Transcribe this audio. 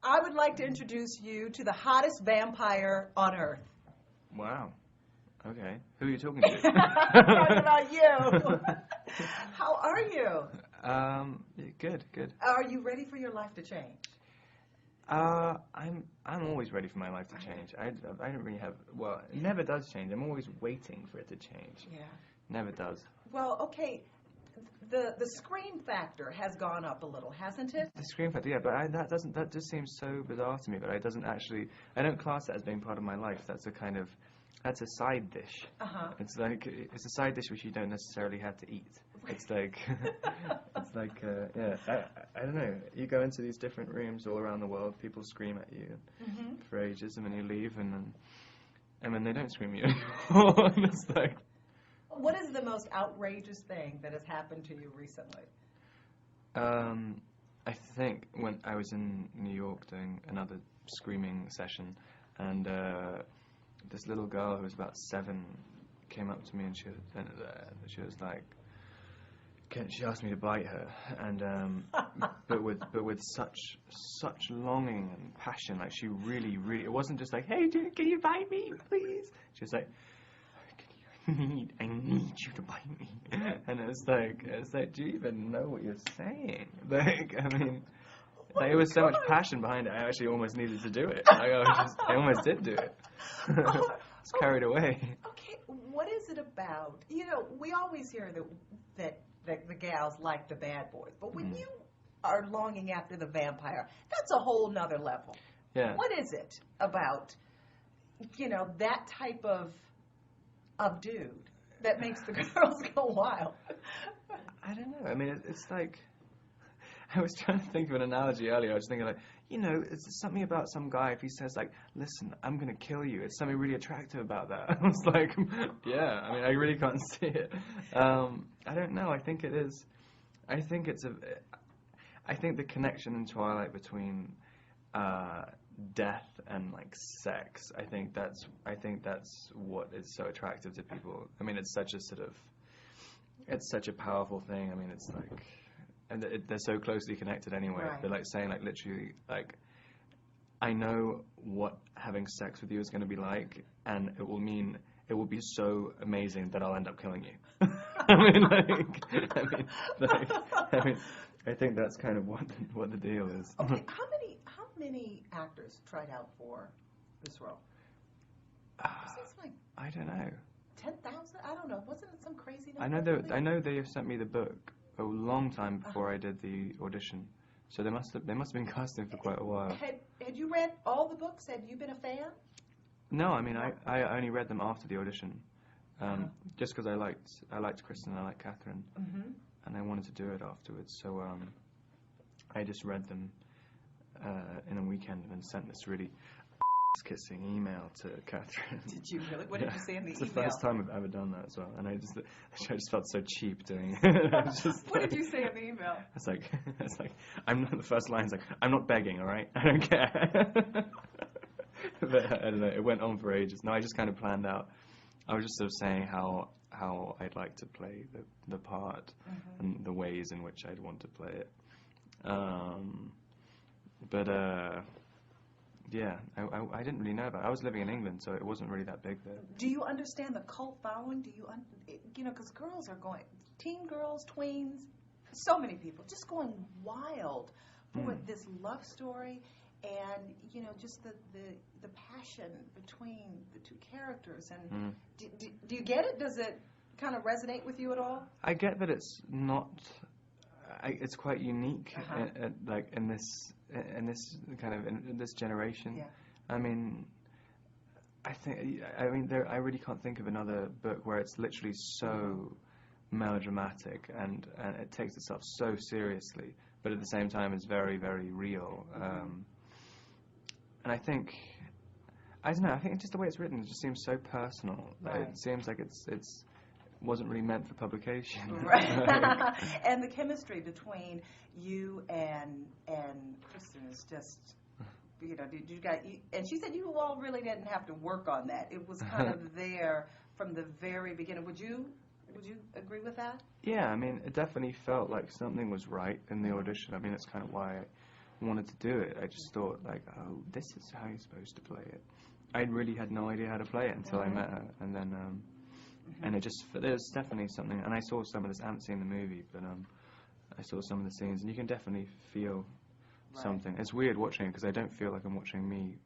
I would like to introduce you to the hottest vampire on Earth. Wow. Okay. Who are you talking to? Talking about you. How are you? Good. Are you ready for your life to change? I'm always ready for my life to change. I don't really have. Well, it never does change. I'm always waiting for it to change. Yeah. Never does. Well, okay. The scream factor has gone up a little, hasn't it? The screen factor, yeah, but that just seems so bizarre to me. But I don't class that as being part of my life. That's a side dish. It's it's a side dish which you don't necessarily have to eat. It's like yeah. I don't know. You go into these different rooms all around the world. People scream at you for ages, and then you leave, and then they don't scream at you anymore. And it's like. What is the most outrageous thing that has happened to you recently? I think when I was in New York doing another screaming session, and this little girl who was about 7 came up to me, and she was like, she asked me to bite her, and but with such longing and passion, like she really, it wasn't just like, hey, can you bite me, please? She was like, I need you to bite me. And it's like, do you even know what you're saying? Like, I mean, there was so much passion behind it, I actually almost needed to do it. I almost did do it. I was carried away. Okay, what is it about? You know, we always hear that the gals like the bad boys, but when you are longing after the vampire, that's a whole nother level. Yeah. What is it about, that type of dude that makes the girls go wild? I don't know. I mean, it's like, I was trying to think of an analogy earlier. I was thinking like, it's something about some guy, if he says like, listen, I'm going to kill you, it's something really attractive about that. I was like, yeah, I mean, I really can't see it. I don't know. I think it is. I think the connection in Twilight between death and like sex, I think that's what is so attractive to people. I mean, it's such a powerful thing. I mean, it's like, and they're so closely connected anyway. Right. They're like saying like literally like, I know what having sex with you is going to be like, and it will be so amazing that I'll end up killing you. I think that's kind of what the deal is. Okay, how many actors tried out for this role? I don't know. 10,000? I don't know. Wasn't it some crazy number? I know they have sent me the book a long time before I did the audition, so they must have been casting for quite a while. Had you read all the books? Had you been a fan? No, I mean I only read them after the audition, just because I liked Kristen and I liked Catherine, and I wanted to do it afterwards. So I just read them in a weekend and then sent this really kissing email to Catherine. Did you really? What did you say in the email? It's the first time I've ever done that as well, and I just felt so cheap doing it. What did you say in the email? It's like I'm not, the first line's like, I'm not begging, all right? I don't care. But I don't know. It went on for ages. No, I just kind of planned out. I was just sort of saying how I'd like to play the part and the ways in which I'd want to play it. Yeah, I didn't really know about it. I was living in England, so it wasn't really that big there. Do you understand the cult following? Do you, because girls are going, teen girls, tweens, so many people just going wild for this love story, and just the passion between the two characters. And do you get it? Does it kind of resonate with you at all? I get that it's not. It's quite unique, like in this generation. Yeah. I mean, I really can't think of another book where it's literally so melodramatic and it takes itself so seriously, but at the same time it's very, very real. And I don't know. I think just the way it's written, it just seems so personal. Right. It seems like it's wasn't really meant for publication. Right. And the chemistry between you and Kristen is just, and she said you all really didn't have to work on that. It was kind of there from the very beginning. Would you agree with that? Yeah, I mean, it definitely felt like something was right in the audition. I mean, it's kind of why wanted to do it. I just thought, like, oh, this is how you're supposed to play it. I really had no idea how to play it until I met her, and then, and it just, there's definitely something, and I saw some of this, I haven't seen the movie, but I saw some of the scenes, and you can definitely feel something. It's weird watching it, because I don't feel like I'm watching me